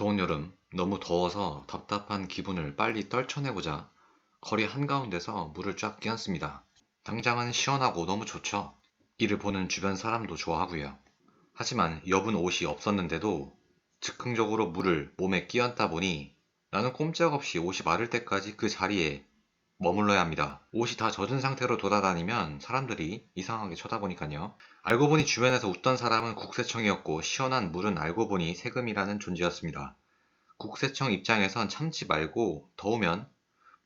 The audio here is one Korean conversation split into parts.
더운 여름, 너무 더워서 답답한 기분을 빨리 떨쳐내고자 거리 한가운데서 물을 쫙 끼얹습니다. 당장은 시원하고 너무 좋죠. 이를 보는 주변 사람도 좋아하고요. 하지만 여분 옷이 없었는데도 즉흥적으로 물을 몸에 끼얹다 보니 나는 꼼짝없이 옷이 마를 때까지 그 자리에 머물러야 합니다. 옷이 다 젖은 상태로 돌아다니면 사람들이 이상하게 쳐다보니까요. 알고 보니 주변에서 웃던 사람은 국세청이었고 시원한 물은 알고 보니 세금이라는 존재였습니다. 국세청 입장에선 참지 말고 더우면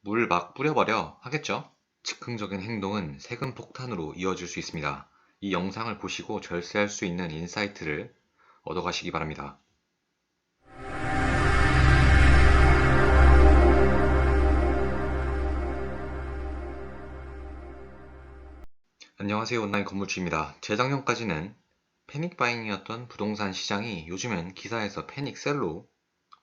물 막 뿌려버려 하겠죠? 즉흥적인 행동은 세금 폭탄으로 이어질 수 있습니다. 이 영상을 보시고 절세할 수 있는 인사이트를 얻어가시기 바랍니다. 안녕하세요. 온라인 건물주입니다. 재작년까지는 패닉바잉이었던 부동산 시장이 요즘엔 기사에서 패닉셀로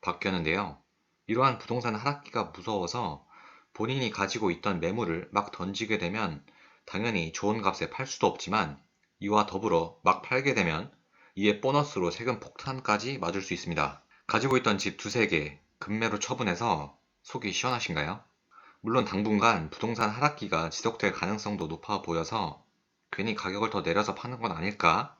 바뀌었는데요. 이러한 부동산 하락기가 무서워서 본인이 가지고 있던 매물을 막 던지게 되면 당연히 좋은 값에 팔 수도 없지만 이와 더불어 막 팔게 되면 이에 보너스로 세금 폭탄까지 맞을 수 있습니다. 가지고 있던 집 두세 개 급매로 처분해서 속이 시원하신가요? 물론 당분간 부동산 하락기가 지속될 가능성도 높아 보여서 괜히 가격을 더 내려서 파는 건 아닐까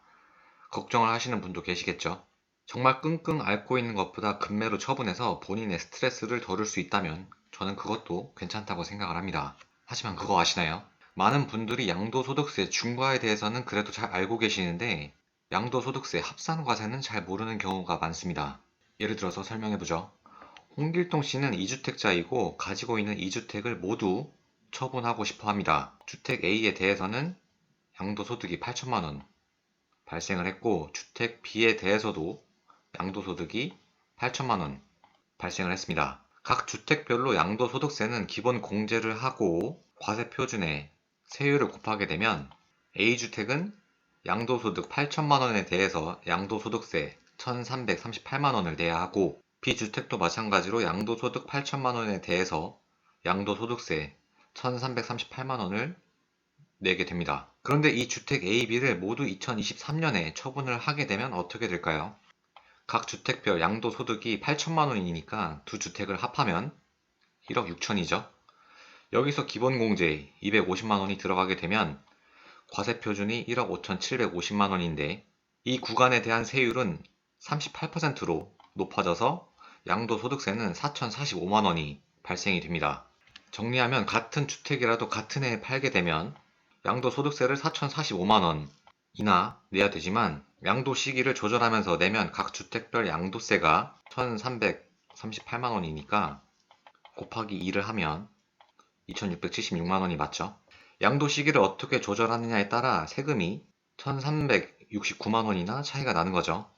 걱정을 하시는 분도 계시겠죠. 정말 끙끙 앓고 있는 것보다 급매로 처분해서 본인의 스트레스를 덜을 수 있다면 저는 그것도 괜찮다고 생각을 합니다. 하지만 그거 아시나요? 많은 분들이 양도소득세 중과에 대해서는 그래도 잘 알고 계시는데 양도소득세 합산과세는 잘 모르는 경우가 많습니다. 예를 들어서 설명해보죠. 홍길동 씨는 2주택자이고 가지고 있는 2주택을 모두 처분하고 싶어 합니다. 주택 A에 대해서는 양도소득이 8천만 원 발생을 했고 주택 B에 대해서도 양도소득이 8천만 원 발생을 했습니다. 각 주택별로 양도소득세는 기본 공제를 하고 과세표준에 세율을 곱하게 되면 A주택은 양도소득 8천만 원에 대해서 양도소득세 1,338만 원을 내야 하고 B주택도 마찬가지로 양도소득 8천만 원에 대해서 양도소득세 1,338만 원을 내게 됩니다. 그런데 이 주택 A, B를 모두 2023년에 처분을 하게 되면 어떻게 될까요? 각 주택별 양도소득이 8천만 원이니까 두 주택을 합하면 1억 6천이죠. 여기서 기본공제 250만 원이 들어가게 되면 과세표준이 1억 5,750만 원인데 이 구간에 대한 세율은 38%로 높아져서 양도소득세는 4,045만 원이 발생이 됩니다. 정리하면 같은 주택이라도 같은 해에 팔게 되면 양도소득세를 4,045만 원이나 내야 되지만 양도 시기를 조절하면서 내면 각 주택별 양도세가 1,338만 원이니까 곱하기 2를 하면 2,676만 원이 맞죠. 양도 시기를 어떻게 조절하느냐에 따라 세금이 1,369만 원이나 차이가 나는 거죠.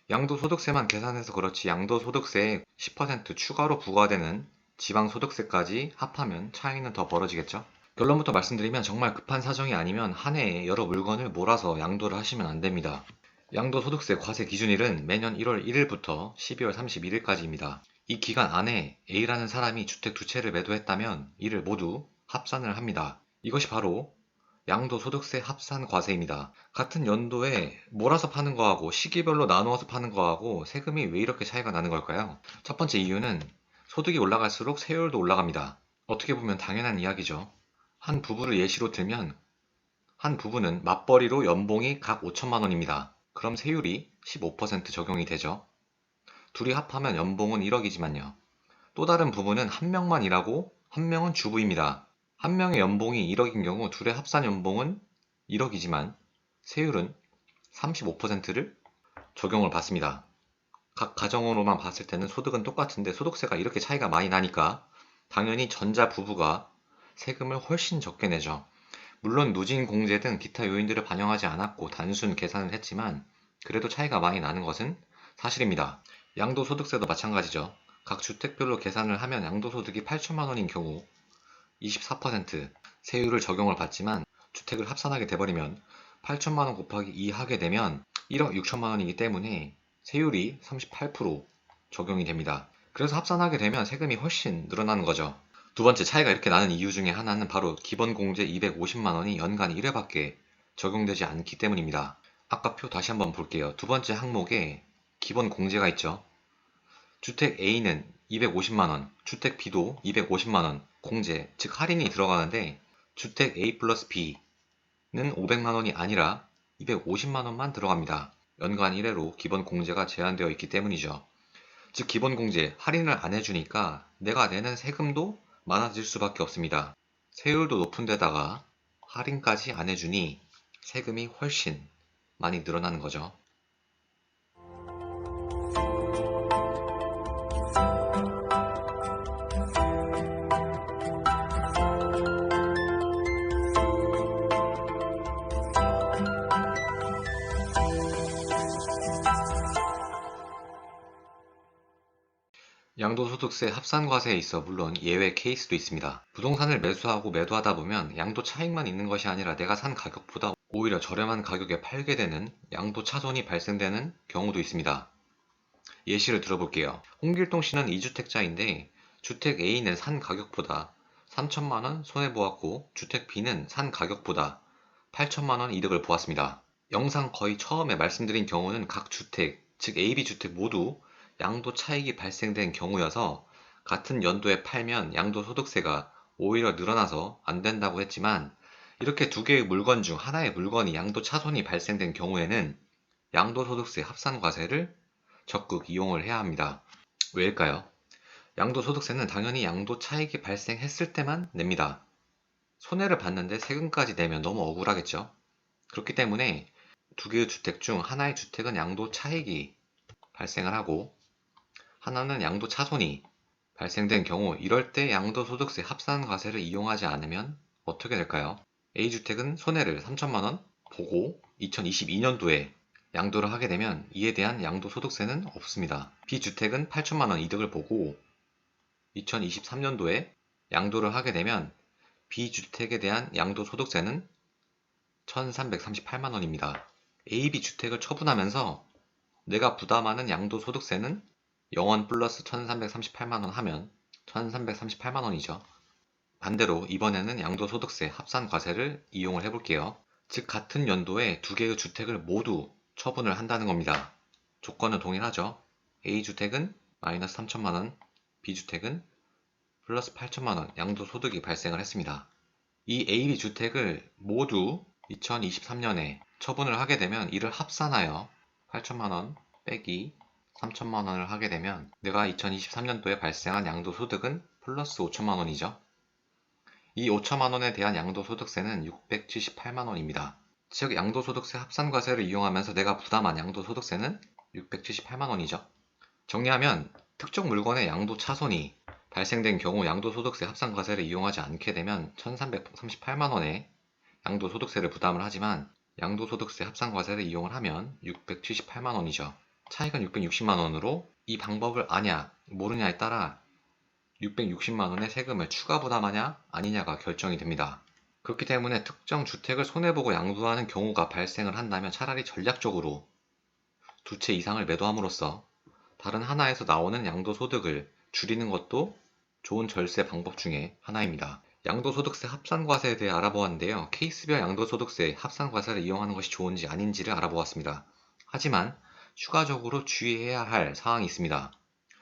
양도소득세만 계산해서 그렇지 양도소득세에 10% 추가로 부과되는 지방소득세까지 합하면 차이는 더 벌어지겠죠. 결론부터 말씀드리면 정말 급한 사정이 아니면 한 해에 여러 물건을 몰아서 양도를 하시면 안 됩니다. 양도소득세 과세 기준일은 매년 1월 1일부터 12월 31일까지입니다. 이 기간 안에 A라는 사람이 주택 두 채를 매도했다면 이를 모두 합산을 합니다. 이것이 바로 양도소득세 합산과세입니다. 같은 연도에 몰아서 파는 거하고 시기별로 나누어서 파는 거하고 세금이 왜 이렇게 차이가 나는 걸까요? 첫 번째 이유는 소득이 올라갈수록 세율도 올라갑니다. 어떻게 보면 당연한 이야기죠. 한 부부를 예시로 들면 한 부부는 맞벌이로 연봉이 각 5천만 원입니다. 그럼 세율이 15% 적용이 되죠. 둘이 합하면 연봉은 1억이지만요. 또 다른 부부는 한 명만 일하고 한 명은 주부입니다. 한 명의 연봉이 1억인 경우 둘의 합산 연봉은 1억이지만 세율은 35%를 적용을 받습니다. 각 가정으로만 봤을 때는 소득은 똑같은데 소득세가 이렇게 차이가 많이 나니까 당연히 전자 부부가 세금을 훨씬 적게 내죠. 물론 누진 공제 등 기타 요인들을 반영하지 않았고 단순 계산을 했지만 그래도 차이가 많이 나는 것은 사실입니다. 양도소득세도 마찬가지죠. 각 주택별로 계산을 하면 양도소득이 8천만 원인 경우 24% 세율을 적용을 받지만 주택을 합산하게 돼버리면 8천만 원 곱하기 2 하게 되면 1억 6천만 원이기 때문에 세율이 38% 적용이 됩니다. 그래서 합산하게 되면 세금이 훨씬 늘어나는 거죠. 두 번째 차이가 이렇게 나는 이유 중에 하나는 바로 기본공제 250만 원이 연간 1회밖에 적용되지 않기 때문입니다. 아까 표 다시 한번 볼게요. 두 번째 항목에 기본공제가 있죠. 주택 A는 250만원, 주택 B도 250만원 공제, 즉 할인이 들어가는데 주택 A 플러스 B는 500만원이 아니라 250만원만 들어갑니다. 연간 1회로 기본 공제가 제한되어 있기 때문이죠. 즉 기본 공제, 할인을 안 해주니까 내가 내는 세금도 많아질 수밖에 없습니다. 세율도 높은 데다가 할인까지 안 해주니 세금이 훨씬 많이 늘어나는 거죠. 양도소득세 합산과세에 있어 물론 예외 케이스도 있습니다. 부동산을 매수하고 매도하다 보면 양도 차익만 있는 것이 아니라 내가 산 가격보다 오히려 저렴한 가격에 팔게 되는 양도 차손이 발생되는 경우도 있습니다. 예시를 들어볼게요. 홍길동 씨는 2주택자인데 주택 A는 산 가격보다 3천만원 손해보았고 주택 B는 산 가격보다 8천만원 이득을 보았습니다. 영상 거의 처음에 말씀드린 경우는 각 주택, 즉 A, B 주택 모두 양도 차익이 발생된 경우여서 같은 연도에 팔면 양도소득세가 오히려 늘어나서 안 된다고 했지만 이렇게 두 개의 물건 중 하나의 물건이 양도 차손이 발생된 경우에는 양도소득세 합산과세를 적극 이용을 해야 합니다. 왜일까요? 양도소득세는 당연히 양도 차익이 발생했을 때만 냅니다. 손해를 봤는데 세금까지 내면 너무 억울하겠죠? 그렇기 때문에 두 개의 주택 중 하나의 주택은 양도 차익이 발생을 하고 하나는 양도 차손이 발생된 경우 이럴 때 양도소득세 합산과세를 이용하지 않으면 어떻게 될까요? A주택은 손해를 3천만원 보고 2022년도에 양도를 하게 되면 이에 대한 양도소득세는 없습니다. B주택은 8천만원 이득을 보고 2023년도에 양도를 하게 되면 B주택에 대한 양도소득세는 1338만원입니다. A, B주택을 처분하면서 내가 부담하는 양도소득세는 0원 플러스 1338만원 하면 1338만원이죠. 반대로 이번에는 양도소득세 합산과세를 이용을 해볼게요. 즉 같은 연도에 두 개의 주택을 모두 처분을 한다는 겁니다. 조건은 동일하죠. A주택은 마이너스 3천만원, B주택은 플러스 8천만원 양도소득이 발생을 했습니다. 이 A, B주택을 모두 2023년에 처분을 하게 되면 이를 합산하여 8천만원 빼기 3천만원을 하게 되면 내가 2023년도에 발생한 양도소득은 플러스 5천만원이죠. 이 5천만원에 대한 양도소득세는 678만원입니다. 즉 양도소득세 합산과세를 이용하면서 내가 부담한 양도소득세는 678만원이죠. 정리하면 특정 물건의 양도차손이 발생된 경우 양도소득세 합산과세를 이용하지 않게 되면 1338만원의 양도소득세를 부담을 하지만 양도소득세 합산과세를 이용을 하면 678만원이죠. 차익은 660만원으로 이 방법을 아냐 모르냐에 따라 660만원의 세금을 추가 부담하냐 아니냐가 결정이 됩니다. 그렇기 때문에 특정 주택을 손해보고 양도하는 경우가 발생을 한다면 차라리 전략적으로 두 채 이상을 매도함으로써 다른 하나에서 나오는 양도소득을 줄이는 것도 좋은 절세 방법 중에 하나입니다. 양도소득세 합산과세에 대해 알아보았는데요. 케이스별 양도소득세 합산과세를 이용하는 것이 좋은지 아닌지를 알아보았습니다. 하지만 추가적으로 주의해야 할 사항이 있습니다.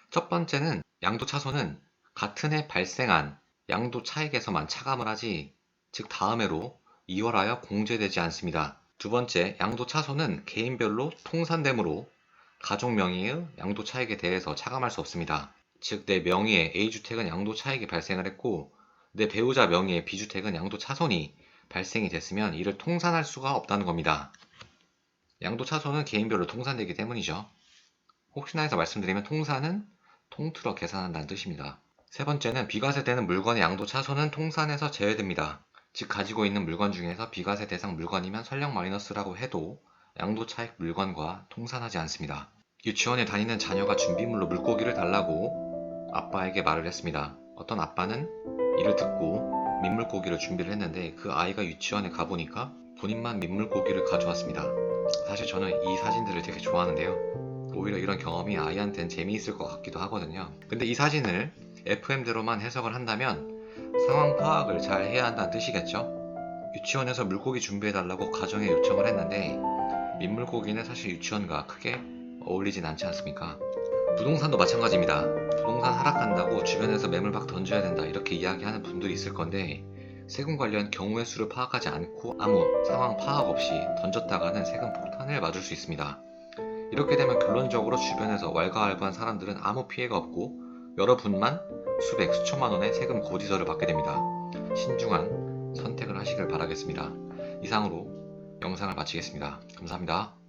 첫 번째는 양도차손은 같은 해 발생한 양도차익에서만 차감을 하지 즉 다음 해로 이월하여 공제되지 않습니다. 두 번째, 양도차손은 개인별로 통산되므로 가족 명의의 양도차익에 대해서 차감할 수 없습니다. 즉 내 명의의 A주택은 양도차익이 발생을 했고 내 배우자 명의의 B주택은 양도차손이 발생이 됐으면 이를 통산할 수가 없다는 겁니다. 양도차손은 개인별로 통산되기 때문이죠. 혹시나 해서 말씀드리면 통산은 통틀어 계산한다는 뜻입니다. 세 번째는 비과세되는 물건의 양도차손은 통산에서 제외됩니다. 즉 가지고 있는 물건 중에서 비과세 대상 물건이면 설령 마이너스라고 해도 양도차익 물건과 통산하지 않습니다. 유치원에 다니는 자녀가 준비물로 물고기를 달라고 아빠에게 말을 했습니다. 어떤 아빠는 이를 듣고 민물고기를 준비를 했는데 그 아이가 유치원에 가보니까 본인만 민물고기를 가져왔습니다. 사실 저는 이 사진들을 되게 좋아하는데요. 오히려 이런 경험이 아이한테는 재미있을 것 같기도 하거든요. 근데 이 사진을 FM대로만 해석을 한다면 상황 파악을 잘 해야 한다는 뜻이겠죠? 유치원에서 물고기 준비해달라고 가정에 요청을 했는데 민물고기는 사실 유치원과 크게 어울리진 않지 않습니까? 부동산도 마찬가지입니다. 부동산 하락한다고 주변에서 매물 막 던져야 된다 이렇게 이야기하는 분들이 있을 건데, 세금 관련 경우의 수를 파악하지 않고 아무 상황 파악 없이 던졌다가는 세금 폭탄을 맞을 수 있습니다. 이렇게 되면 결론적으로 주변에서 왈가왈부한 사람들은 아무 피해가 없고 여러분만 수백, 수천만 원의 세금 고지서를 받게 됩니다. 신중한 선택을 하시길 바라겠습니다. 이상으로 영상을 마치겠습니다. 감사합니다.